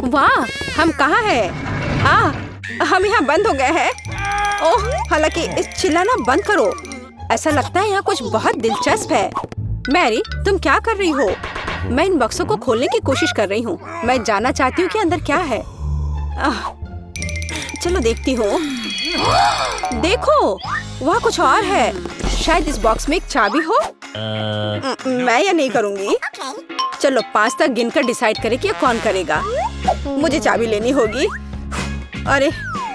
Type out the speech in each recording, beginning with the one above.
वाह, हम कहाँ हैं? हम यहाँ बंद हो गए हैं। ओह, हालांकि इस चिल्लाना बंद करो। ऐसा लगता है यहाँ कुछ बहुत दिलचस्प है। मैरी, तुम क्या कर रही हो? मैं इन बक्सों को खोलने की कोशिश कर रही हूँ। मैं जानना चाहती हूँ कि अंदर क्या है। चलो देखती हूँ। देखो, वहाँ कुछ और है। शायद इस बॉक्स में एक चाबी हो। मैं ये नहीं करूँगी। चलो 5 तक गिनकर डिसाइड करें कि कौन करेगा। मुझे चाबी लेनी होगी। अरे,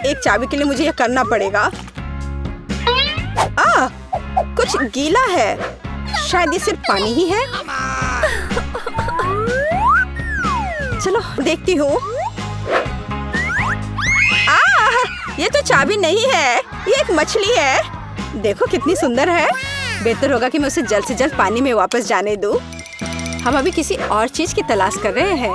एक चाबी के लिए मुझे ये करना पड़ेगा। कुछ गीला है। शायद ये सिर्फ पानी ही है। चलो देखती हूँ। ये तो चाबी नहीं है, ये एक मछली है। देखो कितनी सुंदर है। बेहतर होगा कि मैं उसे जल्द से जल्द पानी में वापस जाने दूँ। हम अभी किसी और चीज की तलाश कर रहे हैं।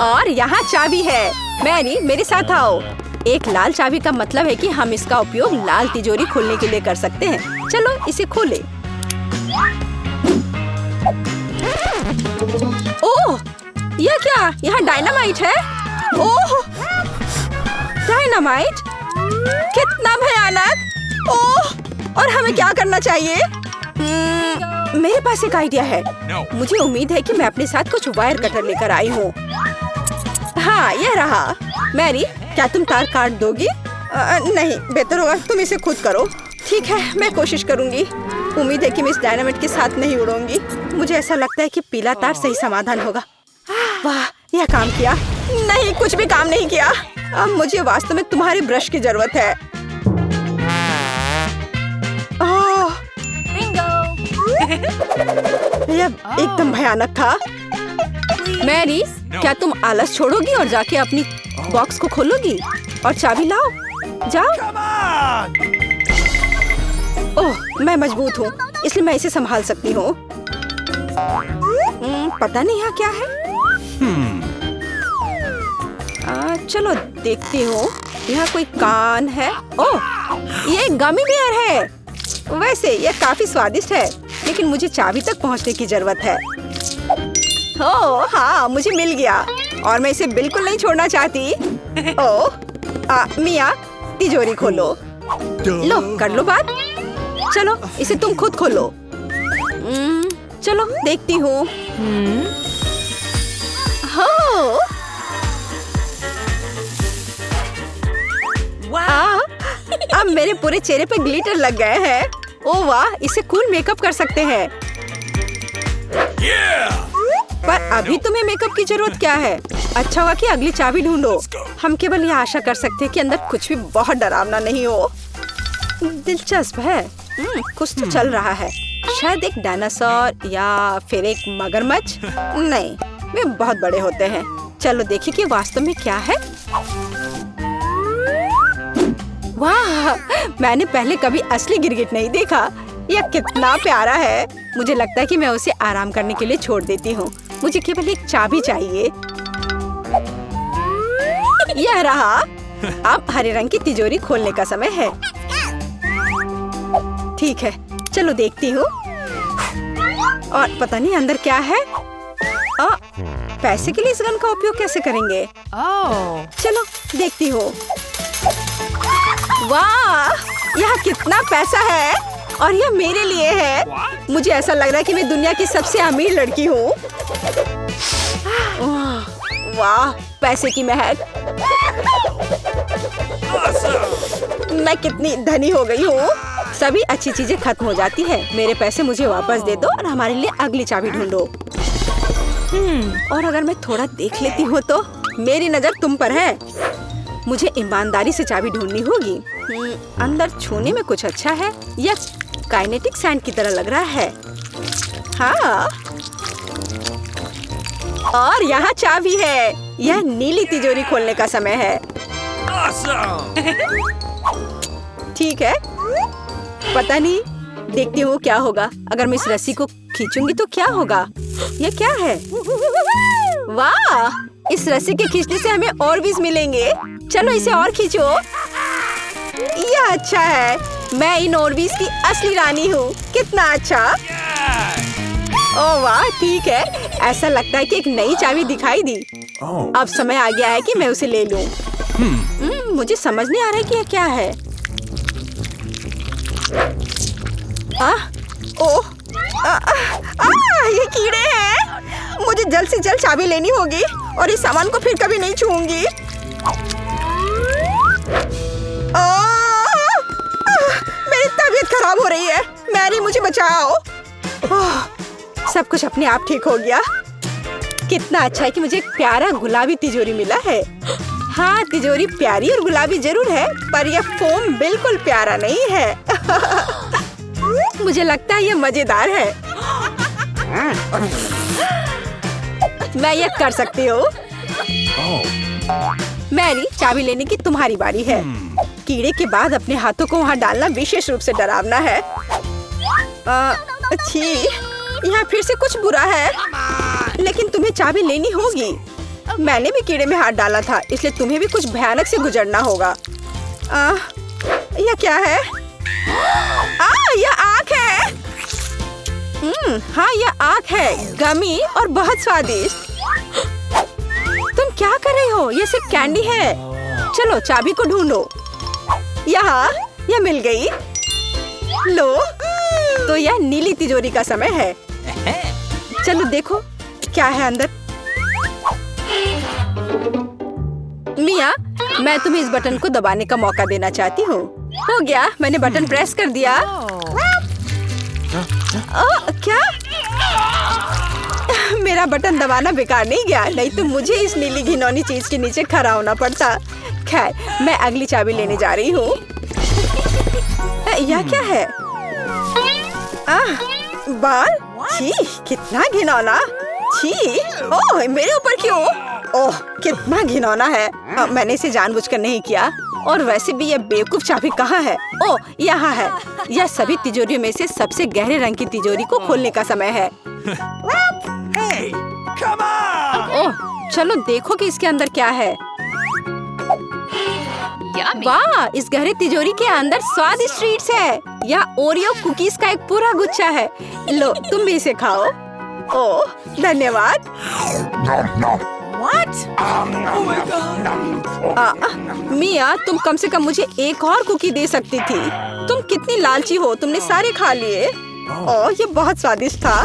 और यहाँ चाबी है। मैरी, मेरे साथ आओ। एक लाल चाबी का मतलब है कि हम इसका उपयोग लाल तिजोरी खोलने के लिए कर सकते हैं। चलो इसे खोलें। ओह, यह क्या? यहाँ डायनामाइट है। ओह, डायनामाइट? कितना भयानक। ओह, और हमें क्या करना चाहिए? मेरे पास एक आइडिया है। मुझे उम्मीद है कि मैं अपने साथ कुछ वायर कटर लेकर आई हूँ। हाँ, यह रहा। मैरी, क्या तुम तार काट दोगी? नहीं, बेहतर होगा तुम इसे खुद करो। ठीक है, मैं कोशिश करूँगी। उम्मीद है कि मैं इस डायनामाइट के साथ नहीं उड़ूंगी। मुझे ऐसा लगता है कि पीला तार सही समाधान होगा। वाह, यह काम किया। नहीं, कुछ भी काम नहीं किया। अब मुझे वास्तव में तुम्हारे ब्रश की जरूरत है। यह एकदम भयानक था। मैरी, क्या तुम आलस छोड़ोगी और जाके अपनी बॉक्स को खोलोगी? और चाबी लाओ, जाओ। ओह, मैं मजबूत हूँ, इसलिए मैं इसे संभाल सकती हूँ। पता नहीं यहाँ क्या है। चलो देखती हूँ। यहाँ कोई कान है। ओह, ये एक गमी बेयर है। वैसे ये काफी स्वादिष्ट है, लेकिन मुझे चाबी तक पहुँचने की जरूरत है। ओह हाँ, मुझे मिल गया और मैं इसे बिल्कुल नहीं छोड़ना चाहती। ओह, मिया, तिजोरी खोलो। लो, कर लो बात। चलो इसे तुम खुद खोलो। चलो देखती हूँ। हो, अब मेरे पूरे चेहरे पे ग्लिटर लग गए हैं। ओह वाह, इसे कूल मेकअप कर सकते हैं। पर अभी तुम्हें मेकअप की जरूरत क्या है? अच्छा हुआ कि अगली चाबी ढूंढो। हम केवल ये आशा कर सकते हैं कि अंदर कुछ भी बहुत डरावना नहीं हो। दिलचस्प है। कुछ तो चल रहा है। शायद एक डायनासोर या फिर एक मगरमच्छ। नहीं, वे बहुत बड़े होते हैं। चलो देखिए कि वास्तव में क्या है। वाह, मैंने पहले कभी असली गिरगिट नहीं देखा। यह कितना प्यारा है। मुझे लगता है कि मैं उसे आराम करने के लिए छोड़ देती हूँ। मुझे केवल एक चाबी चाहिए। यह रहा। अब हरे रंग की तिजोरी खोलने का समय है। ठीक है, चलो देखती हूँ। और पता नहीं अंदर क्या है। पैसे के लिए इस गन का उपयोग कैसे करेंगे? चलो देखती हूँ। वाह, यहाँ कितना पैसा है और यह मेरे लिए है। मुझे ऐसा लग रहा है कि मैं दुनिया की सबसे अमीर लड़की हूँ। वाह, पैसे की महक। मैं कितनी धनी हो गई हूँ। सभी अच्छी चीजें खत्म हो जाती है। मेरे पैसे मुझे वापस दे दो और हमारे लिए अगली चाबी ढूंढो। और अगर मैं थोड़ा देख लेती हूँ तो मेरी नजर तुम पर है। मुझे ईमानदारी से चाबी ढूंढनी होगी। अंदर छूने में कुछ अच्छा है। यह काइनेटिक सैंड की तरह लग रहा है। हाँ, और यहाँ चाबी है। यह नीली तिजोरी खोलने का समय है। ठीक है, पता नहीं, देखती हूँ क्या होगा। अगर मैं इस रस्सी को खींचूंगी तो क्या होगा? यह क्या है? वाह, इस रस्सी के खींचने से हमें और भी मिलेंगे। चलो इसे और खींचो। यह अच्छा है। मैं इन ऑर्बिस की असली रानी हूँ। कितना अच्छा। ओह वाह, ठीक है। ऐसा लगता है कि एक नई चाबी दिखाई दी। अब समय आ गया है कि मैं उसे ले लूं। मुझे समझ नहीं आ रहा है कि यह क्या है। ये कीड़े हैं। मुझे जल्द से जल्द चाबी लेनी होगी और इस सामान को फिर कभी नहीं छूऊंगी। मेरी तबीयत खराब हो रही है। मैरी, मुझे बचाओ। सब कुछ अपने आप ठीक हो गया। कितना अच्छा है कि मुझे एक प्यारा गुलाबी तिजोरी मिला है। हाँ, तिजोरी प्यारी और गुलाबी जरूर है, पर यह फोम बिल्कुल प्यारा नहीं है। मुझे लगता है यह मजेदार है। मैं यह कर सकती हूँ। मैरी, चाबी लेने की तुम्हारी बारी है। कीड़े के बाद अपने हाथों को वहाँ डालना विशेष रूप से डरावना है। अच्छी, यहाँ फिर से कुछ बुरा है, लेकिन तुम्हें चाबी लेनी होगी। मैंने भी कीड़े में हाथ डाला था, इसलिए तुम्हें भी कुछ भयानक से गुजरना होगा। यह क्या है? यह आँख है। हाँ, यह आँख है, गमी और बहुत स्वादिष्ट। तुम क्या कर रही हो? यह सिर्फ कैंडी है। चलो चाबी को ढूंढो। यहाँ, यह मिल गई। लो, तो यह नीली तिजोरी का समय है। चलो देखो क्या है अंदर। मिया, मैं तुम्हें इस बटन को दबाने का मौका देना चाहती हूँ। हो गया, मैंने बटन प्रेस कर दिया। क्या? मेरा बटन दबाना बेकार नहीं गया, नहीं तो मुझे इस नीली घिनौनी चीज के नीचे खड़ा होना पड़ता। खैर, मैं अगली चाबी लेने जा रही हूँ। यह क्या है? बाल? छी, कितना घिनौना। छी, ओह, मेरे ऊपर क्यों? ओह, कितना घिनौना है। मैंने इसे जानबूझकर नहीं किया। और वैसे भी यह बेवकूफ चाबी कहाँ है? ओह, यहाँ है। यह सभी तिजोरियों में से सबसे गहरे रंग की तिजोरी को खोलने का समय है। ओह, चलो देखो कि इसके अंदर क्या है। वाह, इस गहरे तिजोरी के अंदर स्वादिष्ट ट्रीट्स है। यह ओरियो कुकीज का एक पूरा गुच्छा है। लो, तुम भी इसे खाओ। ओह, धन्यवाद। मिया, तुम कम से कम मुझे एक और कुकी दे सकती थी। तुम कितनी लालची हो, तुमने सारे खा लिए। ओह, ये बहुत स्वादिष्ट था।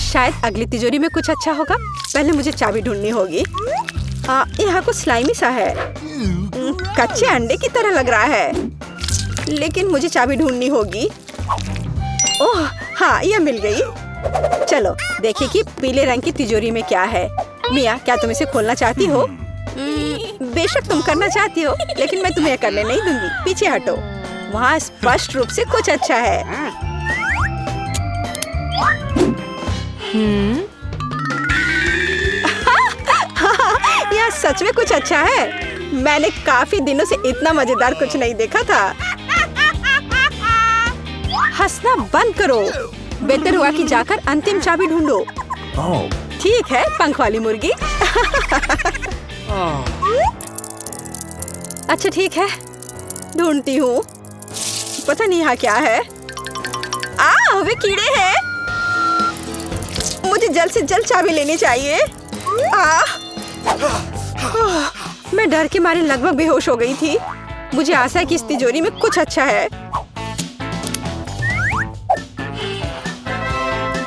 शायद अगली तिजोरी में कुछ अच्छा होगा। पहले मुझे चाबी ढूंढनी होगी। यहाँ कुछ स्लाइमी सा है, कच्चे अंडे की तरह लग रहा है, लेकिन मुझे चाबी ढूंढनी होगी। ओह हाँ, यह मिल गई। चलो देखिए कि पीले रंग की तिजोरी में क्या है। मिया, क्या तुम इसे खोलना चाहती हो? बेशक तुम करना चाहती हो, लेकिन मैं तुम्हें करने नहीं दूंगी। पीछे हटो, वहाँ स्पष्ट रूप से कुछ अच्छा है। यह सच में कुछ अच्छा है। मैंने काफी दिनों से इतना मजेदार कुछ नहीं देखा था। हंसना बंद करो। बेहतर हुआ कि जाकर अंतिम चाबी ढूंढो। ठीक है, पंख वाली मुर्गी। अच्छा ठीक है, ढूंढती हूँ। पता नहीं यहाँ क्या है। वे कीड़े हैं। मुझे जल्द से जल्द चाबी लेनी चाहिए। मैं डर के मारे लगभग बेहोश हो गई थी। मुझे आशा है कि इस तिजोरी में कुछ अच्छा है।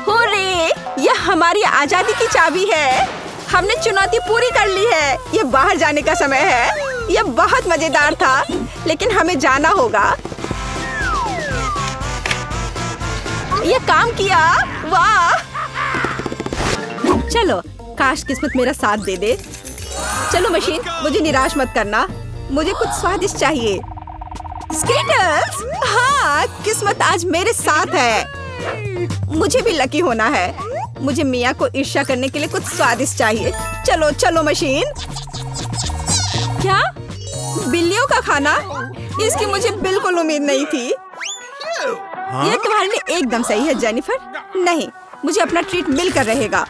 हुर्रे! यह हमारी आजादी की चाबी है। हमने चुनौती पूरी कर ली है। यह बाहर जाने का समय है। यह बहुत मजेदार था, लेकिन हमें जाना होगा। यह काम किया। वाह! चलो, काश किस्मत मेरा साथ दे दे। चलो मशीन, मुझे निराश मत करना। मुझे कुछ स्वादिष्ट चाहिए। स्कीटल्स! हाँ, किस्मत आज मेरे साथ है। मुझे भी लकी होना है। मुझे मिया को ईर्ष्या करने के लिए कुछ स्वादिष्ट चाहिए। चलो चलो मशीन। क्या? बिल्लियों का खाना? इसकी मुझे बिल्कुल उम्मीद नहीं थी। यह तुम्हारे लिए एकदम सही है जेनिफर। नहीं, मुझे अपना ट्रीट मिलकर रहेगा।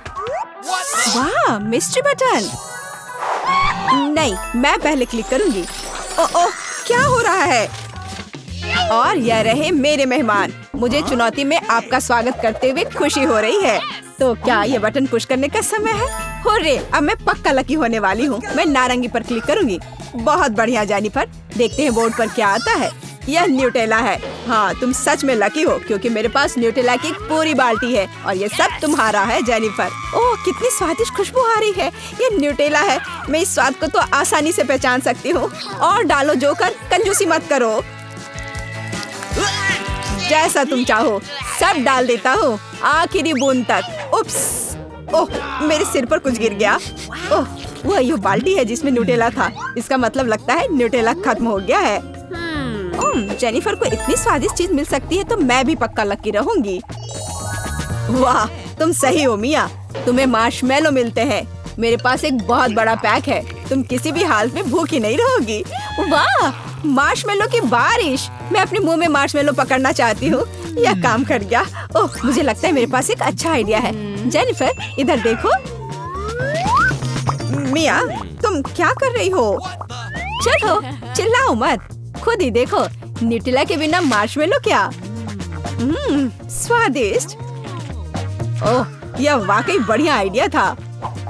वाह, मिस्ट्री बटन। नहीं, मैं पहले क्लिक करूंगी। ओह, क्या हो रहा है? और यह रहे मेरे मेहमान। मुझे चुनौती में आपका स्वागत करते हुए खुशी हो रही है। तो क्या ये बटन पुश करने का समय है? हुर्रे, अब मैं पक्का लकी होने वाली हूँ। मैं नारंगी पर क्लिक करूँगी। बहुत बढ़िया जेनिफर, देखते हैं बोर्ड पर क्या आता है। यह न्यूटेला है। हाँ, तुम सच में लकी हो क्योंकि मेरे पास न्यूटेला की एक पूरी बाल्टी है और ये सब तुम्हारा है जेनिफर। ओह, कितनी स्वादिष्ट खुशबू आ रही है। ये न्यूटेला है। मैं इस स्वाद को तो आसानी से पहचान सकती हूँ। और डालो जोकर, कंजूसी मत करो। जैसा तुम चाहो सब डाल देता हूँ, आखिरी बूंद तक। उप्स, ओह, मेरे सिर पर कुछ गिर गया। ओह, वह ये बाल्टी है जिसमें न्यूटेला था। इसका मतलब लगता है न्यूटेला खत्म हो गया है। जेनिफर को इतनी स्वादिष्ट चीज मिल सकती है तो मैं भी पक्का लकी रहूंगी। वाह, तुम सही हो मिया। तुम्हें मार्शमेलो मिलते हैं। मेरे पास एक बहुत बड़ा पैक है। तुम किसी भी हालत में भूखी नहीं रहोगी। वाह, मार्शमेलो की बारिश। मैं अपने मुंह में मार्शमेलो पकड़ना चाहती हूँ। यह काम कर गया। ओह, मुझे लगता है मेरे पास एक अच्छा आइडिया है। जेनिफर, इधर देखो। मिया, तुम क्या कर रही हो? चलो, चिल्लाओ मत, खुद ही देखो। न्यूटेला के बिना मार्शमेलो क्या? स्वादिष्ट। ओह, यह वाकई बढ़िया आइडिया था।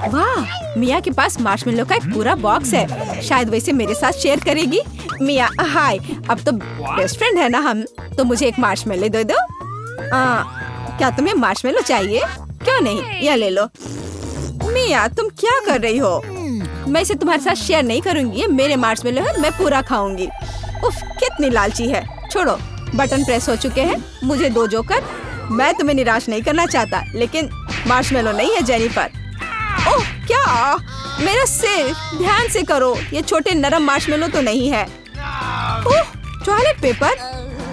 वाह, मिया के पास मार्शमेलो का एक पूरा बॉक्स है। शायद वैसे मेरे साथ शेयर करेगी। मिया, हाय, अब तो बेस्ट फ्रेंड है ना हम। तो मुझे एक मार्शमेलो दे दो। क्या तुम्हें मार्शमेलो चाहिए? क्यों नहीं, यह ले लो। मिया, तुम क्या कर रही हो? मैं इसे तुम्हारे साथ शेयर नहीं करूंगी। ये मेरे मार्शमेलो है, मैं पूरा खाऊंगी। उफ, कितनी लालची है। छोड़ो, बटन प्रेस हो चुके हैं। मुझे दो जोकर। मैं तुम्हें निराश नहीं करना चाहता, लेकिन मार्शमेलो नहीं है जेनिफर। ओह, क्या? मेरा सिर, ध्यान से करो। ये छोटे नरम मार्शमेलो तो नहीं है। ओह, टॉयलेट पेपर।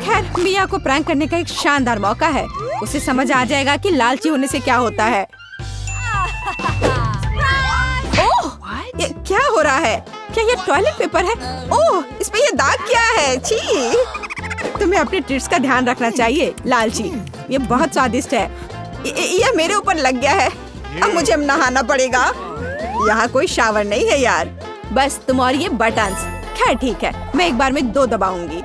खैर, मिया को प्रैंक करने का एक शानदार मौका है। उसे समझ आ जाएगा कि लालची होने से क्या होता है। ओह, ये क्या हो रहा है? क्या ये टॉयलेट पेपर है? ओह, इस पे ये दाग क्या है? छी! तुम्हें अपने ट्रीट्स का ध्यान रखना चाहिए, लालची। ये बहुत स्वादिष्ट है। ये मेरे ऊपर लग गया है। अब मुझे नहाना पड़ेगा। यहाँ कोई शावर नहीं है यार। बस तुम और ये बटन्स। खैर ठीक है, मैं एक बार में 2 दबाऊंगी।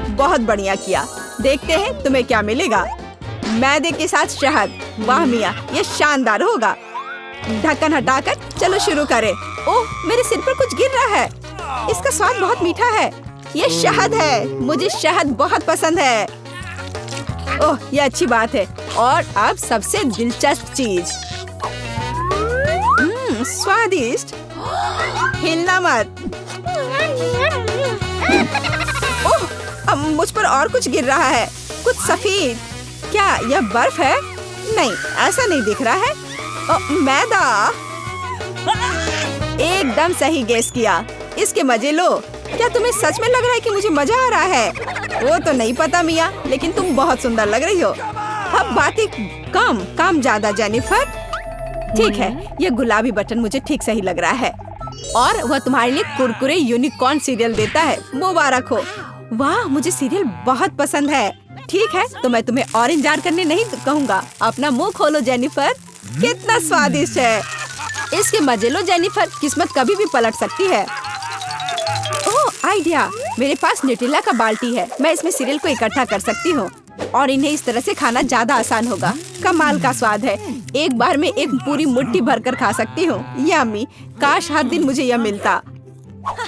बहुत बढ़िया किया। देखते हैं तुम्हें क्या मिलेगा। मैदे के साथ शहद। वाह मिया, ये शानदार होगा। ढक्कन हटाकर चलो शुरू करें। ओह, मेरे सिर पर कुछ गिर रहा है। इसका स्वाद बहुत मीठा है। ये शहद है। मुझे शहद बहुत पसंद है। ओह, ये अच्छी बात है। और अब सबसे दिलचस्प चीज। स्वादिष्ट। हिलना मत। ओह, अब मुझ पर और कुछ गिर रहा है। कुछ सफेद। क्या यह बर्फ है? नहीं, ऐसा नहीं दिख रहा है। मैदा। एकदम सही गेस किया। इसके मजे लो। क्या तुम्हें सच में लग रहा है कि मुझे मजा आ रहा है? वो तो नहीं पता मिया, लेकिन तुम बहुत सुंदर लग रही हो। अब बातें कम, काम ज्यादा जेनिफर। ठीक है, ये गुलाबी बटन मुझे ठीक सही लग रहा है। और वह तुम्हारे लिए कुरकुरे यूनिकॉर्न सीरियल देता है। मुबारक हो। वाह, मुझे सीरियल बहुत पसंद है। ठीक है, तो मैं तुम्हें और इंतजार करने नहीं कहूँगा। अपना मुंह खोलो जेनिफर। कितना स्वादिष्ट है। इसके मजे लो जेनिफर, किस्मत कभी भी पलट सकती है। ओह, आइडिया। मेरे पास न्यूटेला का बाल्टी है। मैं इसमें सीरियल को इकट्ठा कर सकती हूँ और इन्हें इस तरह से खाना ज्यादा आसान होगा। कमाल का स्वाद है। एक बार में एक पूरी मुट्ठी भरकर खा सकती हूँ। यम्मी। काश हर दिन मुझे यह मिलता।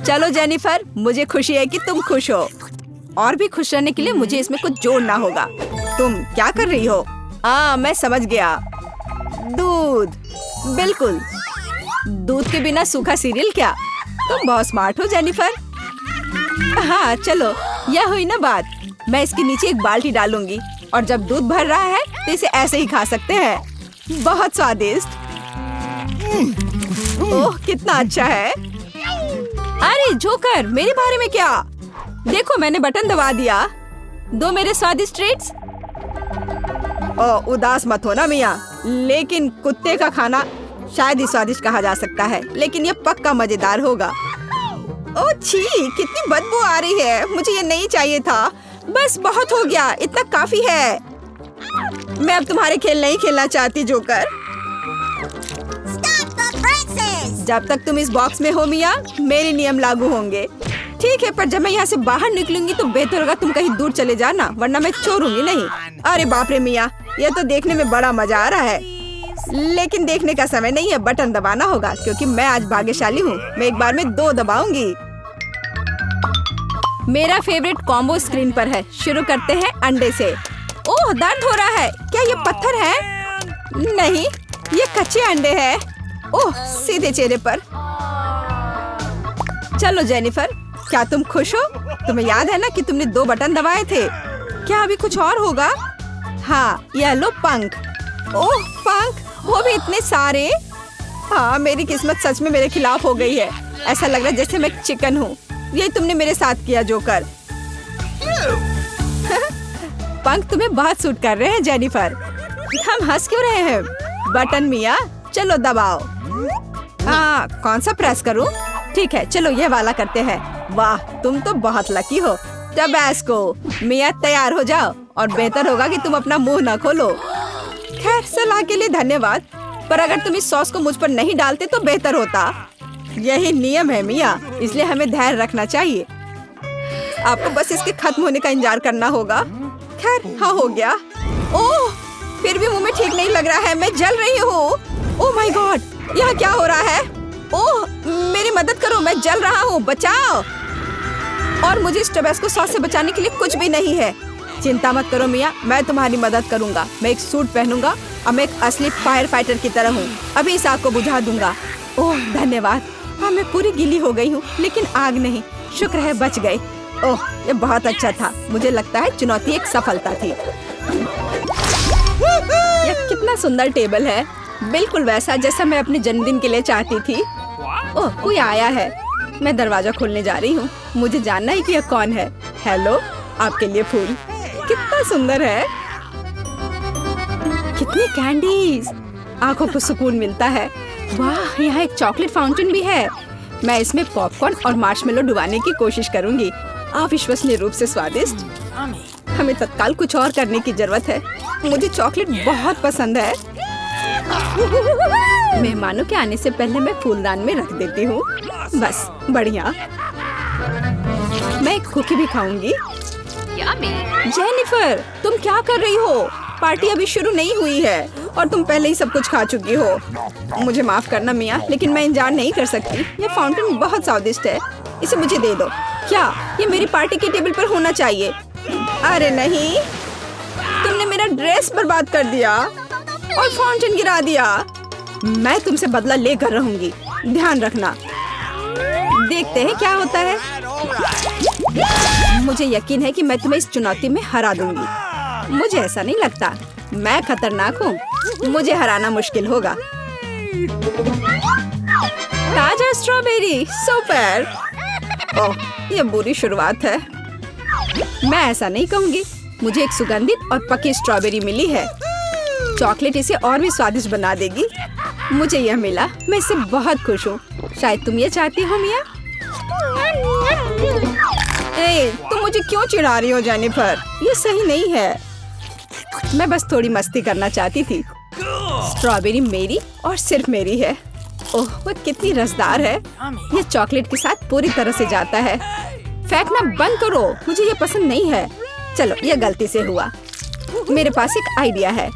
चलो जेनिफर, मुझे खुशी है कि तुम खुश हो। और भी खुश रहने के लिए मुझे इसमें कुछ जोड़ना होगा। तुम क्या कर रही हो? मैं समझ गया। दूध। बिल्कुल, दूध के बिना सूखा सीरियल क्या? तुम बहुत स्मार्ट हो जेनिफर। हाँ चलो, यह हुई ना बात। मैं इसके नीचे एक बाल्टी डालूंगी और जब दूध भर रहा है तो इसे ऐसे ही खा सकते हैं। बहुत स्वादिष्ट। ओह, कितना अच्छा है। अरे जोकर, मेरे बारे में क्या? देखो, मैंने बटन दबा दिया। दो मेरे स्वादिष्ट ट्रीट्स। उदास मत हो ना मिया, लेकिन कुत्ते का खाना शायद ही स्वादिष्ट कहा जा सकता है, लेकिन ये पक्का मजेदार होगा। ओह छी, कितनी बदबू आ रही है। मुझे ये नहीं चाहिए था। बस बहुत हो गया, इतना काफी है। मैं अब तुम्हारे खेल नहीं खेलना चाहती जोकर। जब तक तुम इस बॉक्स में हो मिया, मेरे नियम लागू होंगे। ठीक है, पर जब मैं यहाँ से बाहर निकलूंगी तो बेहतर होगा तुम कहीं दूर चले जाना, वरना मैं छोड़ूंगी नहीं। अरे बाप रे मिया, यह तो देखने में बड़ा मजा आ रहा है। लेकिन देखने का समय नहीं है, बटन दबाना होगा क्योंकि मैं आज भाग्यशाली हूँ। मैं एक बार में 2 दबाऊंगी। मेरा फेवरेट कॉम्बो स्क्रीन पर है। शुरू करते हैं अंडे से। ओह, दर्द हो रहा है। क्या ये पत्थर है? नहीं, ये कच्चे अंडे हैं। ओह, सीधे चेहरे पर। चलो जेनिफर, क्या तुम खुश हो? तुम्हें याद है ना कि तुमने 2 बटन दबाए थे? क्या अभी कुछ और होगा? हाँ, ये लो पंख। ओह, पंख, वो भी इतने सारे। हाँ, मेरी किस्मत सच में मेरे खिलाफ हो गई है। ऐसा लग रहा है जैसे मैं चिकन हूँ। यही तुमने मेरे साथ किया जोकर। पंख तुम्हें बहुत सूट कर रहे हैं जेनिफर। हम हंस क्यों रहे हैं? बटन मिया, चलो दबाओ। हाँ, कौन सा प्रेस करूँ? ठीक है, चलो ये वाला करते हैं। वाह, तुम तो बहुत लकी हो। टबैस्को, मिया तैयार हो जाओ और बेहतर होगा कि तुम अपना मुंह न खोलो। खैर, सलाह के लिए धन्यवाद, पर अगर तुम इस सॉस को मुझ पर नहीं डालते तो बेहतर होता। यही नियम है मिया, इसलिए हमें धैर्य रखना चाहिए। आपको बस इसके खत्म होने का इंतजार करना होगा। खैर, हाँ, हो गया। ओह, फिर भी मुंह में ठीक नहीं लग रहा है। मैं जल रही हूँ। ओह माय गॉड, यहाँ क्या हो रहा है? ओह, मेरी मदद करो, मैं जल रहा हूँ, बचाओ। और मुझे इस टबैस्को सॉस से बचाने के लिए कुछ भी नहीं है। चिंता मत करो मिया, मैं तुम्हारी मदद करूंगा। मैं एक सूट पहनूंगा और मैं एक असली फायर फाइटर की तरह हूँ। अभी इस आग को बुझा दूंगा। ओह धन्यवाद। हाँ, मैं पूरी गीली हो गई हूँ, लेकिन आग नहीं। शुक्र है बच गए। ओह, ये बहुत अच्छा था। मुझे लगता है चुनौती एक सफलता थी। यह कितना सुंदर टेबल है, बिल्कुल वैसा जैसा मैं अपने जन्मदिन के लिए चाहती थी। ओह, कोई आया है। मैं दरवाजा खोलने जा रही हूँ। मुझे जानना है कि यह कौन है। हेलो, आपके लिए फूल। कितना सुंदर है। कितनी कैंडीज, आंखों को सुकून मिलता है। वाह, यहाँ एक चॉकलेट फाउंटेन भी है। मैं इसमें पॉपकॉर्न और मार्शमेलो डुबाने की कोशिश करूंगी। अविश्वसनीय रूप से स्वादिष्ट। हमें तत्काल कुछ और करने की जरूरत है। मुझे चॉकलेट बहुत पसंद है। मेहमानों के आने से पहले मैं फूलदान में रख देती हूँ। बस, बढ़िया। मैं एक कुकी भी खाऊंगी। जेनिफर, तुम क्या कर रही हो? पार्टी अभी शुरू नहीं हुई है और तुम पहले ही सब कुछ खा चुकी हो। मुझे माफ करना मिया, लेकिन मैं इंतजार नहीं कर सकती। ये फाउंटेन बहुत स्वादिष्ट है। इसे मुझे दे दो। क्या ये मेरी पार्टी के टेबल पर होना चाहिए? अरे नहीं, तुमने मेरा ड्रेस बर्बाद कर दिया और फाउंटेन गिरा दिया। मैं तुमसे बदला लेकर रहूंगी, ध्यान रखना। देखते हैं क्या होता है। मुझे यकीन है कि मैं तुम्हें इस चुनौती में हरा दूंगी। मुझे ऐसा नहीं लगता। मैं खतरनाक हूँ, मुझे हराना मुश्किल होगा। ताजा स्ट्रॉबेरी, सुपर। ओह, ये बुरी शुरुआत है। मैं ऐसा नहीं कहूँगी। मुझे एक सुगंधित और पकी स्ट्रॉबेरी मिली है। चॉकलेट इसे और भी स्वादिष्ट बना देगी। मुझे यह मिला, मैं इससे बहुत खुश हूँ। शायद तुम ये चाहती हो मिया। तुम मुझे क्यों चिढ़ा रही हो जेनिफर? ये सही नहीं है। मैं बस थोड़ी मस्ती करना चाहती थी। स्ट्रॉबेरी मेरी और सिर्फ मेरी है। ओह, वो कितनी रसदार है। ये चॉकलेट के साथ पूरी तरह से जाता है। फेंकना बंद करो, मुझे ये पसंद नहीं है। चलो, ये गलती से हुआ। मेरे पास एक आइडिया है।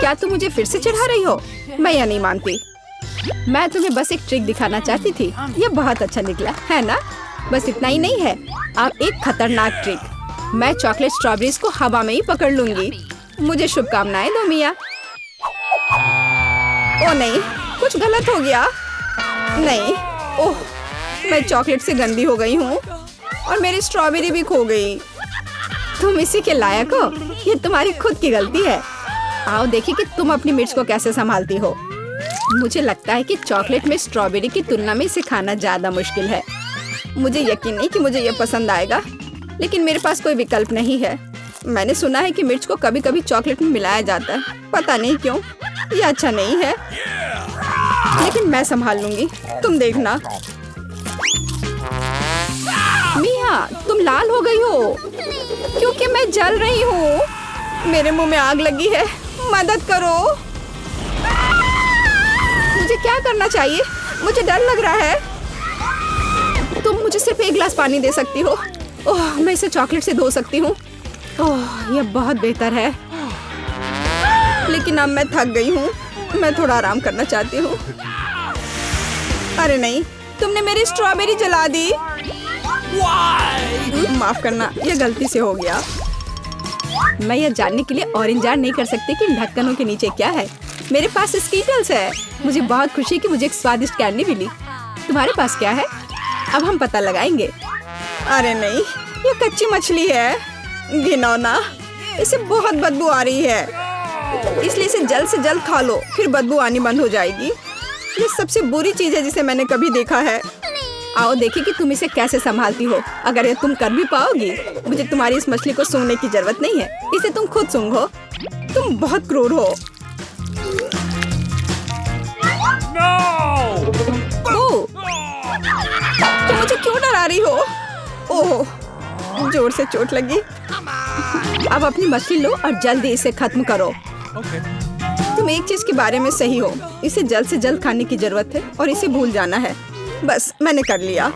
क्या तुम मुझे फिर से चिढ़ा रही हो? मैं यह नहीं मानती। मैं तुम्हें बस एक ट्रिक दिखाना चाहती थी। ये बहुत अच्छा निकला है ना? बस इतना ही नहीं है, आप एक खतरनाक ट्रिक। मैं चॉकलेट स्ट्रॉबेरीज को हवा में ही पकड़ लूंगी। मुझे शुभकामनाएं दो मिया। ओ नहीं, कुछ गलत हो गया। नहीं, ओह, मैं चॉकलेट से गंदी हो गई हूँ और मेरी स्ट्रॉबेरी भी खो गई। तुम इसी के लायक हो। ये तुम्हारी खुद की गलती है। आओ देखिए कि तुम अपनी मिर्च को कैसे संभालती हो। मुझे लगता है कि चॉकलेट में स्ट्रॉबेरी की तुलना में इसे खाना ज्यादा मुश्किल है। मुझे यकीन नहीं कि मुझे ये पसंद आएगा, लेकिन मेरे पास कोई विकल्प नहीं है। मैंने सुना है कि मिर्च को कभी कभी चॉकलेट में मिलाया जाता है। पता नहीं क्यों। ये अच्छा नहीं है, लेकिन मैं संभाल लूंगी। तुम देखना। मिया, तुम लाल हो गई हो क्योंकि मैं जल रही हूँ। मेरे मुंह में आग लगी है। मदद करो। मुझे क्या करना चाहिए? मुझे डर लग रहा है। तुम मुझे सिर्फ एक गिलास पानी दे सकती हो। ओह, मैं इसे चॉकलेट से धो सकती हूँ। ओह, यह बहुत बेहतर है। लेकिन अब मैं थक गई हूँ। मैं थोड़ा आराम करना चाहती हूँ। अरे नहीं, तुमने मेरी स्ट्रॉबेरी जला दी। माफ करना, ये गलती से हो गया। मैं यह जानने के लिए और इंतजार नहीं कर सकती कि इन ढक्कनों के नीचे क्या है। मेरे पास स्कीटल्स है। मुझे बहुत खुशी कि मुझे एक स्वादिष्ट कैंडी मिली। तुम्हारे पास क्या है? अब हम पता लगाएंगे। अरे नहीं, ये कच्ची मछली है। घिनौना, इसे बहुत बदबू आ रही है, इसलिए इसे जल्द से जल्द खा लो, फिर बदबू आनी बंद हो जाएगी। ये सबसे बुरी चीज है जिसे मैंने कभी देखा है। आओ देखें कि तुम इसे कैसे संभालती हो। अगर ये तुम कर भी पाओगी, मुझे तुम्हारी इस मछली को सूंघने की जरूरत नहीं है। इसे तुम खुद सूंघो। तुम बहुत क्रूर हो। ओह, तुम मुझे क्यों डरा रही हो? ओह, जोर से चोट लगी। अब अपनी मछली लो और जल्दी इसे खत्म करो। तुम एक चीज के बारे में सही हो, इसे जल्द से जल्द खाने की जरूरत है और इसे भूल जाना है। बस मैंने कर लिया।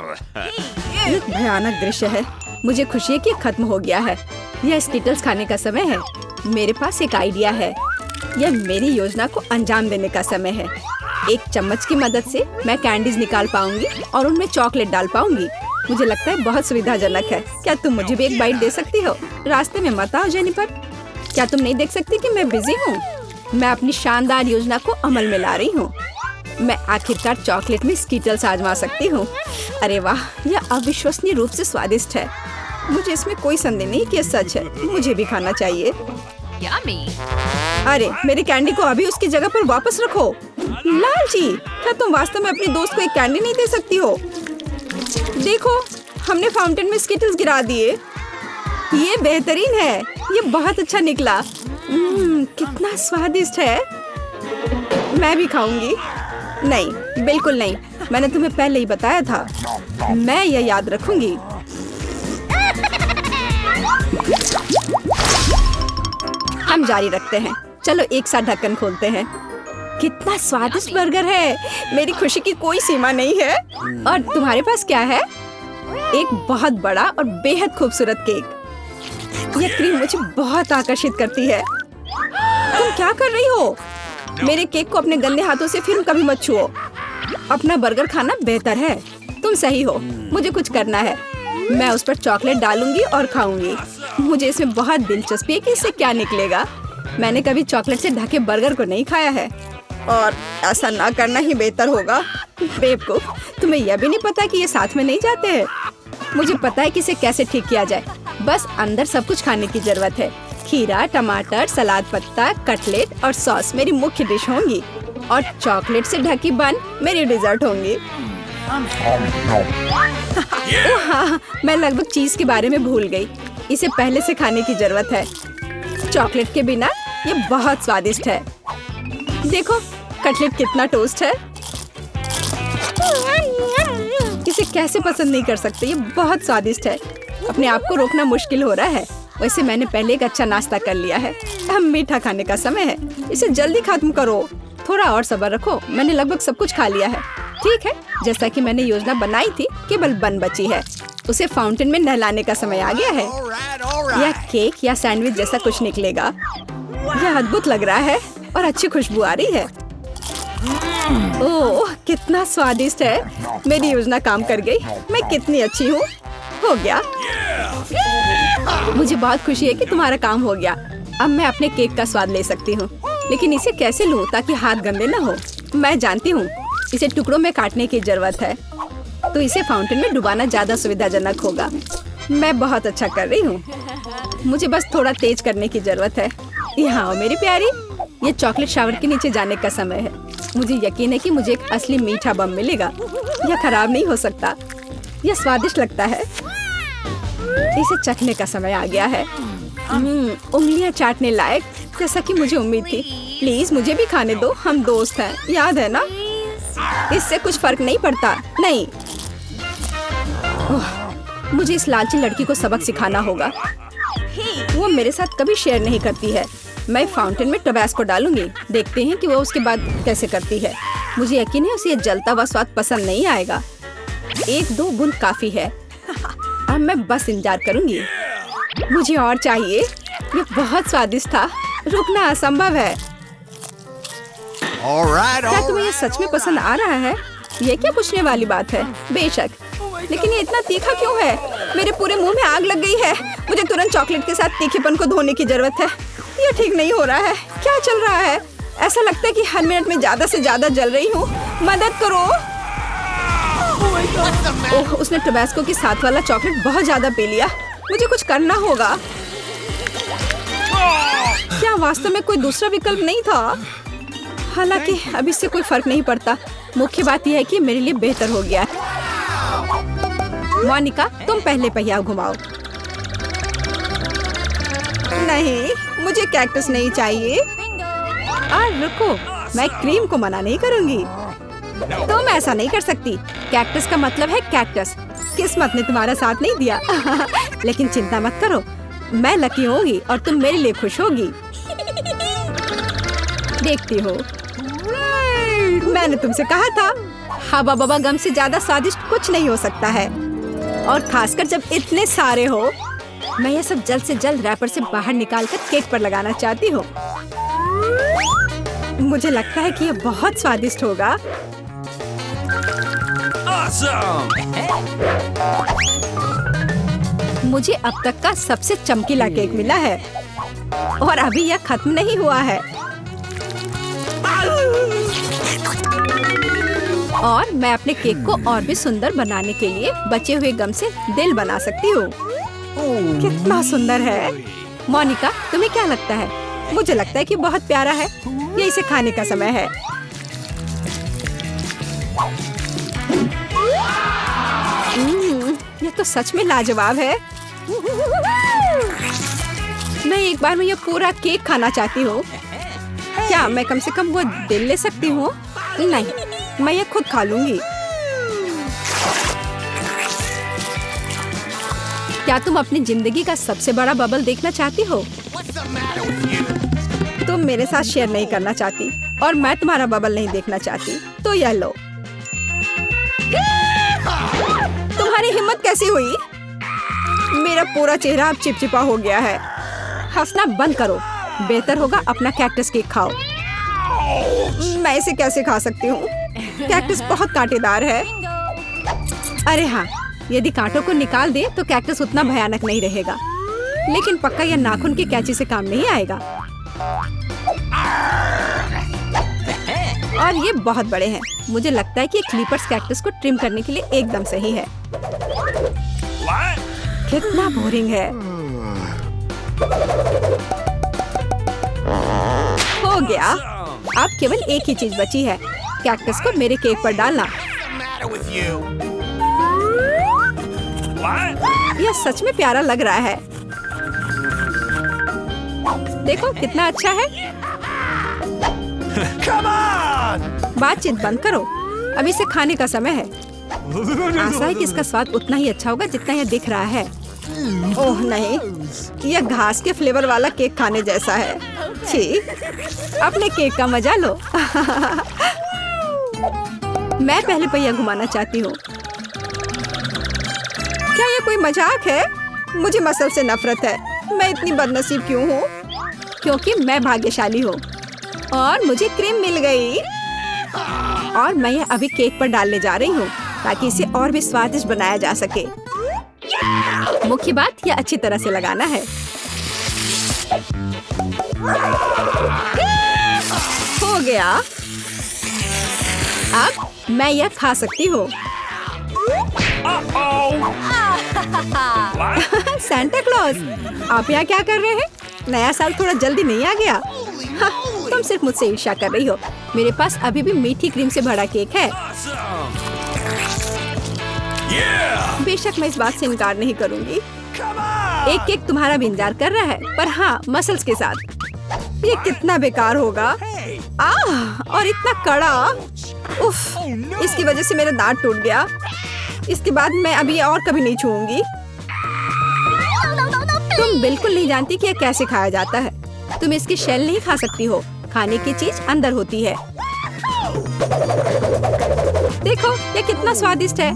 ये भयानक दृश्य है। मुझे खुशी है कि खत्म हो गया है। यह स्कीटल्स खाने का समय है। मेरे पास एक आइडिया है। यह मेरी योजना को अंजाम देने का समय है। एक चम्मच की मदद से मैं कैंडीज निकाल पाऊंगी और उनमें चॉकलेट डाल पाऊंगी। मुझे लगता है बहुत सुविधाजनक है। क्या तुम मुझे भी एक बाइट दे सकती हो? रास्ते में मत आओ जेनिफर। क्या तुम नहीं देख सकती कि मैं बिजी हूँ? मैं अपनी शानदार योजना को अमल में ला रही हूँ। मैं आखिरकार चॉकलेट में स्कीटल्स आजमा सकती हूँ। अरे वाह, यह अविश्वसनीय रूप से स्वादिष्ट है। मुझे इसमें कोई संदेह नहीं कि यह सच है। मुझे भी खाना चाहिए। अरे मेरी कैंडी को अभी उसकी जगह पर वापस रखो। लालची, क्या तुम वास्तव में अपनी दोस्त को एक कैंडी नहीं दे सकती हो? देखो, हमने फाउंटेन में स्कीटल्स गिरा दिए। ये बेहतरीन है। ये बहुत अच्छा निकला। कितना स्वादिष्ट है। मैं भी खाऊंगी। नहीं, बिल्कुल नहीं। मैंने तुम्हें पहले ही बताया था। मैं यह याद रखूंगी। हम जारी रखते हैं। चलो एक साथ ढक्कन खोलते हैं। कितना स्वादिष्ट बर्गर है। मेरी खुशी की कोई सीमा नहीं है। और तुम्हारे पास क्या है? एक बहुत बड़ा और बेहद खूबसूरत केक। यह क्रीम मुझे बहुत आकर्षित करती है। तुम क्या कर रही हो? मेरे केक को अपने गंदे हाथों से फिर कभी मत छुओ। अपना बर्गर खाना बेहतर है। तुम सही हो। मुझे कुछ करना है। मैं उस पर चॉकलेट डालूंगी और खाऊंगी। मुझे इसमें बहुत दिलचस्पी है कि इससे क्या निकलेगा। मैंने कभी चॉकलेट से ढके बर्गर को नहीं खाया है और ऐसा ना करना ही बेहतर होगा। बेवकूफ, तुम्हें यह भी नहीं पता कि ये साथ में नहीं जाते हैं। मुझे पता है कि इसे कैसे ठीक किया जाए। बस अंदर सब कुछ खाने की जरूरत है। खीरा, टमाटर, सलाद पत्ता, कटलेट और सॉस मेरी मुख्य डिश होंगी और चॉकलेट से ढकी बन मेरी डिजर्ट होंगी। हाँ, मैं लगभग चीज के बारे में भूल गई। इसे पहले से खाने की जरूरत है। चॉकलेट के बिना ये बहुत स्वादिष्ट है। देखो, कटलेट कितना टोस्ट है। इसे कैसे पसंद नहीं कर सकते। ये बहुत स्वादिष्ट है। अपने आप को रोकना मुश्किल हो रहा है। वैसे मैंने पहले एक अच्छा नाश्ता कर लिया है। अब मीठा खाने का समय है। इसे जल्दी खत्म करो। थोड़ा और सब्र रखो। मैंने लगभग सब कुछ खा लिया है। ठीक है, जैसा कि मैंने योजना बनाई थी, केवल बन बची है। उसे फाउंटेन में नहलाने का समय आ गया है। यह केक या सैंडविच जैसा कुछ निकलेगा। यह अद्भुत लग रहा है और अच्छी खुशबू आ रही है। ओह, कितना स्वादिष्ट है। मेरी योजना काम कर गई। मैं कितनी अच्छी हूँ। हो गया। मुझे बहुत खुशी है कि तुम्हारा काम हो गया। अब मैं अपने केक का स्वाद ले सकती हूँ। लेकिन इसे कैसे लूँ ताकि हाथ गंदे न हो? मैं जानती हूँ, इसे टुकड़ों में काटने की जरूरत है। तो इसे फाउंटेन में डुबाना ज्यादा सुविधाजनक होगा। मैं बहुत अच्छा कर रही हूँ। मुझे बस थोड़ा तेज करने की जरूरत है। यहाँ आओ मेरी प्यारी। ये चॉकलेट शावर के नीचे जाने का समय है। मुझे यकीन है कि मुझे एक असली मीठा बम मिलेगा। यह खराब नहीं हो सकता। यह स्वादिष्ट लगता है। इसे चखने का समय आ गया है। उंगलियां चाटने लायक, जैसा कि मुझे उम्मीद थी। प्लीज मुझे भी खाने दो। हम दोस्त हैं, याद है ना? इससे कुछ फर्क नहीं पड़ता। नहीं, मुझे इस लालची लड़की को सबक सिखाना होगा। वो मेरे साथ कभी शेयर नहीं करती है। मैं फाउंटेन में टबैस्को डालूंगी। देखते हैं कि वो उसके बाद कैसे करती है। मुझे यकीन है उसे जलता हुआ स्वाद पसंद नहीं आएगा। 1-2 बूंद काफी है। अब मैं बस इंतजार करूंगी। मुझे और चाहिए। ये बहुत स्वादिष्ट था। रुकना असंभव है। क्या तुम्हें ये सच में पसंद आ रहा है? ये क्या पूछने वाली बात है? बेशक, लेकिन ये इतना तीखा क्यों है? मेरे पूरे मुंह में आग लग गई है। मुझे तुरंत चॉकलेट के साथ तीखेपन को धोने की जरूरत है। ये ठीक नहीं हो रहा है। क्या चल रहा है? ऐसा लगता है कि हर मिनट में ज्यादा से ज्यादा जल रही हूँ। मदद करो। ओह, उसने टबास्को के साथ वाला चॉकलेट बहुत ज्यादा पी लिया। मुझे कुछ करना होगा। क्या वास्तव में कोई दूसरा विकल्प नहीं था? हालांकि अब इससे कोई फर्क नहीं पड़ता। मुख्य बात यह है कि मेरे लिए बेहतर हो गया है। मोनिका, तुम पहले पहिया घुमाओ। नहीं, मुझे कैक्टस नहीं चाहिए। रुको, मैं क्रीम को मना नहीं करूंगी। तुम ऐसा नहीं कर सकती। कैक्टस का मतलब है कैक्टस। किस्मत ने तुम्हारा साथ नहीं दिया। लेकिन चिंता मत करो, मैं लकी होगी और तुम मेरे लिए खुश होगी। देखती हो, मैंने तुमसे कहा था, हवा बबा गम से ज्यादा स्वादिष्ट कुछ नहीं हो सकता है। और खासकर जब इतने सारे हो। मैं ये सब जल्द से जल्द रैपर से बाहर निकालकर केक पर लगाना चाहती हूँ। मुझे लगता है कि ये बहुत स्वादिष्ट होगा। मुझे अब तक का सबसे चमकीला केक मिला है और अभी यह खत्म नहीं हुआ है। और मैं अपने केक को और भी सुंदर बनाने के लिए बचे हुए गम से दिल बना सकती हूँ। कितना सुंदर है। मोनिका, तुम्हें क्या लगता है? मुझे लगता है कि बहुत प्यारा है। ये इसे खाने का समय है। ये तो सच में लाजवाब है। मैं एक बार में ये पूरा केक खाना चाहती हूँ। क्या मैं कम से कम वो दिल ले सकती हूँ? नहीं, मैं ये खुद खा लूंगी। क्या तुम अपनी जिंदगी का सबसे बड़ा बबल देखना चाहती हो? तुम मेरे साथ शेयर नहीं करना चाहती और मैं तुम्हारा बबल नहीं देखना चाहती, तो यह लो। तुम्हारी हिम्मत कैसी हुई? मेरा पूरा चेहरा अब चिपचिपा हो गया है। हंसना बंद करो। बेहतर होगा अपना कैक्टस केक खाओ। मैं इसे कैसे खा सकती हूँ? कैक्टस बहुत कांटेदार है। अरे हाँ, यदि कांटों को निकाल दे तो कैक्टस उतना भयानक नहीं रहेगा। लेकिन पक्का यह नाखून के कैंची से काम नहीं आएगा। और ये बहुत बड़े हैं। मुझे लगता है कि क्लिपर्स कैक्टस को ट्रिम करने के लिए एकदम सही है। कितना बोरिंग है। हो गया। अब केवल एक ही चीज बची है, कैक्टस को मेरे केक पर डालना। यह सच में प्यारा लग रहा है। देखो कितना अच्छा है। बातचीत बंद करो, अभी इसे खाने का समय है। आशा है कि इसका स्वाद उतना ही अच्छा होगा जितना यह दिख रहा है। ओह नहीं, यह घास के फ्लेवर वाला केक खाने जैसा है। छी, अपने केक का मजा लो। मैं पहले पहिया घुमाना चाहती हूँ। क्या ये कोई मजाक है? मुझे मसल से नफरत है। मैं इतनी बदनसीब क्यों हूँ? क्योंकि मैं भाग्यशाली हूँ और मुझे क्रीम मिल गई। और मैं यह अभी केक पर डालने जा रही हूँ ताकि इसे और भी स्वादिष्ट बनाया जा सके। मुख्य बात यह अच्छी तरह से लगाना है। हो गया। अब मैं यह खा सकती हूँ। सैंटा क्लॉज, आप यहाँ क्या कर रहे हैं? नया साल थोड़ा जल्दी नहीं आ गया? हाँ, तुम सिर्फ मुझसे ईर्ष्या कर रही हो। मेरे पास अभी भी मीठी क्रीम से भरा केक है। बेशक मैं इस बात से इनकार नहीं करूंगी। एक केक तुम्हारा भी इंतजार कर रहा है, पर हाँ, मसल्स के साथ। ये कितना बेकार होगा। और इतना कड़ा। उफ, इसकी वजह से मेरा दांत टूट गया। इसके बाद मैं अभी और कभी नहीं छूऊंगी। तुम बिल्कुल नहीं जानती कि यह कैसे खाया जाता है। तुम इसकी शेल नहीं खा सकती हो। खाने की चीज अंदर होती है। देखो ये कितना स्वादिष्ट है।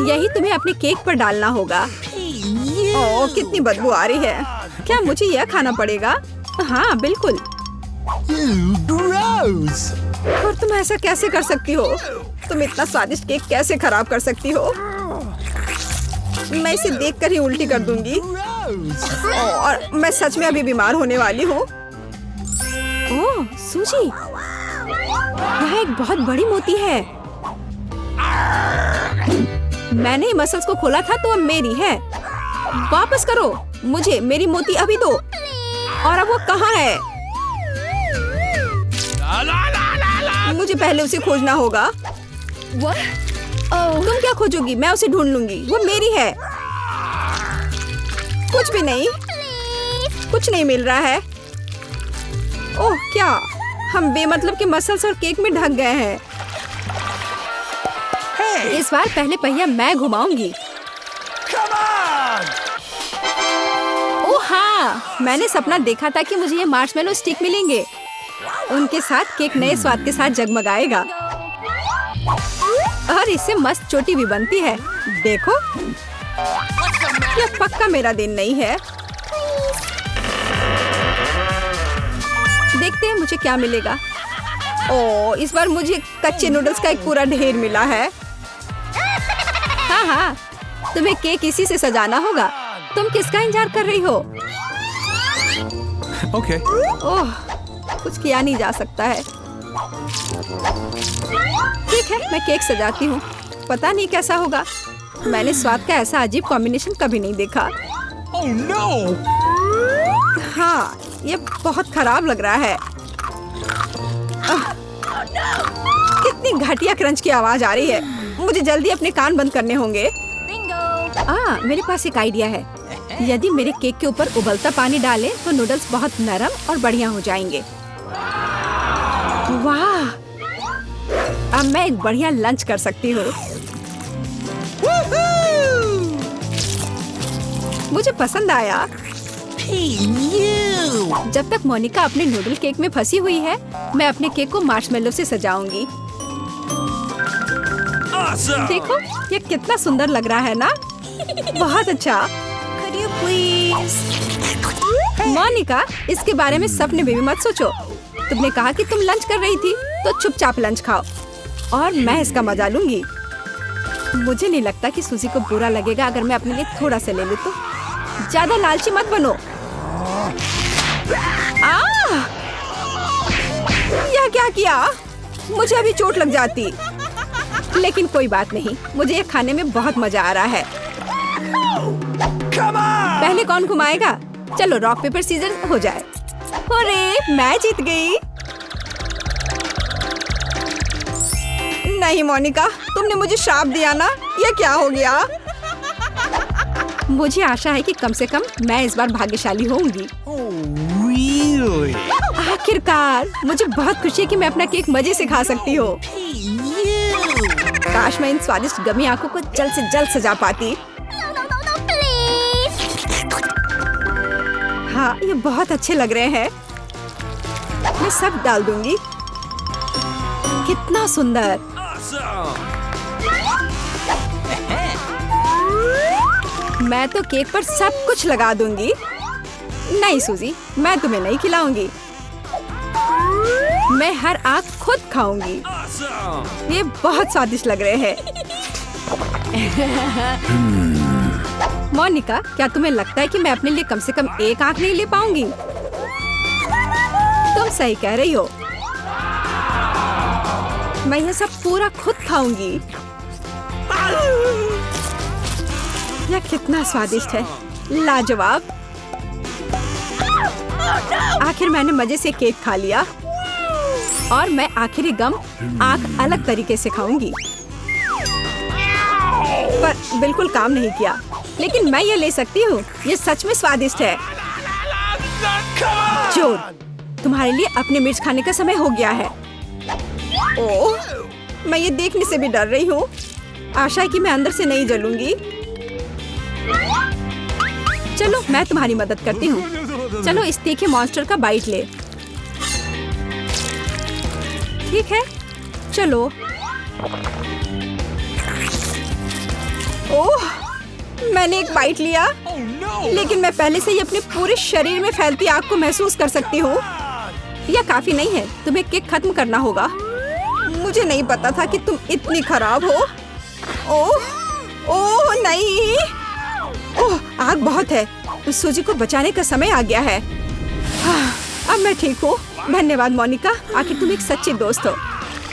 यही तुम्हें अपने केक पर डालना होगा। ओह, कितनी बदबू आ रही है। क्या मुझे यह खाना पड़ेगा? हाँ बिल्कुल। gross! और तुम ऐसा कैसे कर सकती हो? तुम इतना स्वादिष्ट केक कैसे खराब कर सकती हो? मैं इसे देखकर ही उल्टी कर दूंगी। और मैं सच में अभी बीमार होने वाली हूँ। ओह, सूजी, यह एक बहुत बड़ी मोती है। मैंने ही मसल्स को खोला था तो अब मेरी है। वापस करो, मुझे मेरी मोती अभी दो। और अब वो कहाँ है? मुझे पहले उसे खोजना होगा। तुम क्या खोजोगी? मैं उसे ढूंढ लूंगी। वो मेरी है। कुछ भी नहीं, कुछ नहीं मिल रहा है। ओह, क्या हम बेमतलब के मसल्स और केक में ढक गए हैं। इस बार पहले पहिया मैं घुमाऊंगी। ओह हाँ, मैंने सपना देखा था कि मुझे ये मार्शमेलो स्टिक मिलेंगे। उनके साथ केक नए स्वाद के साथ जगमगाएगा और इससे मस्त चोटी भी बनती है। देखो, यह पक्का मेरा दिन नहीं है। देखते हैं मुझे क्या मिलेगा। ओह, इस बार मुझे कच्चे नूडल्स का एक पूरा ढेर मिला है। हाँ हाँ, तुम्हें केक इसी से सजाना होगा। तुम किसका इंतजार कर रही हो? Okay. ओह, कुछ किया नहीं जा सकता है। ठीक है, मैं केक सजाती हूँ। पता नहीं कैसा होगा। मैंने स्वाद का ऐसा अजीब कॉम्बिनेशन कभी नहीं देखा। Oh no! हाँ, ये बहुत खराब लग रहा है। कितनी घटिया क्रंच की आवाज आ रही है। मुझे जल्दी अपने कान बंद करने होंगे। मेरे पास एक आइडिया है। यदि मेरे केक के ऊपर उबलता पानी डालें तो नूडल्स बहुत नरम और बढ़िया हो जाएंगे। वाह! अब मैं एक बढ़िया लंच कर सकती हूँ। मुझे पसंद आया। जब तक मोनिका अपने नूडल केक में फंसी हुई है, मैं अपने केक को मार्शमेलो से सजाऊंगी। Awesome! देखो, ये कितना सुंदर लग रहा है ना? बहुत अच्छा। Could you please? मोनिका, इसके बारे में सपने में भी मत सोचो। तुमने कहा कि तुम लंच कर रही थी, तो चुपचाप लंच खाओ और मैं इसका मजा लूंगी। मुझे नहीं लगता कि सूजी को बुरा लगेगा अगर मैं अपने लिए थोड़ा सा ले लूं तो। ज्यादा लालची मत बनो। यह क्या किया? मुझे अभी चोट लग जाती। लेकिन कोई बात नहीं, मुझे ये खाने में बहुत मजा आ रहा है। पहले कौन घुमाएगा? चलो रॉक पेपर सीजर हो जाए। अरे, मैं जीत गई। नहीं मोनिका, तुमने मुझे श्राप दिया ना? ये क्या हो गया? मुझे आशा है कि कम से कम मैं इस बार भाग्यशाली होंगी। Really? आखिरकार, मुझे बहुत खुशी है कि मैं अपना केक मजे से खा सकती हूँ। काश मैं इन स्वादिष्ट गमी आंखों को जल्द से जल्द सजा पाती। हाँ, ये बहुत अच्छे लग रहे हैं। मैं सब डाल दूंगी। कितना सुंदर। मैं तो केक पर सब कुछ लगा दूंगी। नहीं सूजी, मैं तुम्हें नहीं खिलाऊंगी। मैं हर आंख खुद खाऊंगी। ये बहुत स्वादिष्ट लग रहे हैं। मोनिका, क्या तुम्हें लगता है कि मैं अपने लिए कम से कम एक आंख नहीं ले पाऊंगी? तुम सही कह रही हो। मैं यह सब पूरा खुद खाऊंगी। यह कितना स्वादिष्ट है, लाजवाब। आखिर मैंने मजे से केक खा लिया और मैं आखिरी गम आंख अलग तरीके से खाऊंगी। पर बिल्कुल काम नहीं किया। लेकिन मैं ये ले सकती हूँ। ये सच में स्वादिष्ट है। जोर, तुम्हारे लिए अपने मिर्च खाने का समय हो गया है। ओह, मैं ये देखने से भी डर रही हूँ। आशा है कि मैं अंदर से नहीं जलूंगी। चलो, मैं तुम्हारी मदद करती हूँ। चलो, इस तीखे मॉन्स्टर का बाइट ले। ठीक है, चलो। ओह, मैंने एक बाइट लिया, लेकिन मैं पहले से ही अपने पूरे शरीर में फैलती आग को महसूस कर सकती हूँ। यह काफी नहीं है, तुम्हें केक खत्म करना होगा। मुझे नहीं पता था कि तुम इतनी खराब हो। ओह ओह नहीं, ओह आग बहुत है। उस सूजी को बचाने का समय आ गया है। अब मैं ठीक हूँ। धन्यवाद मोनिका, आखिर तुम एक सच्ची दोस्त हो।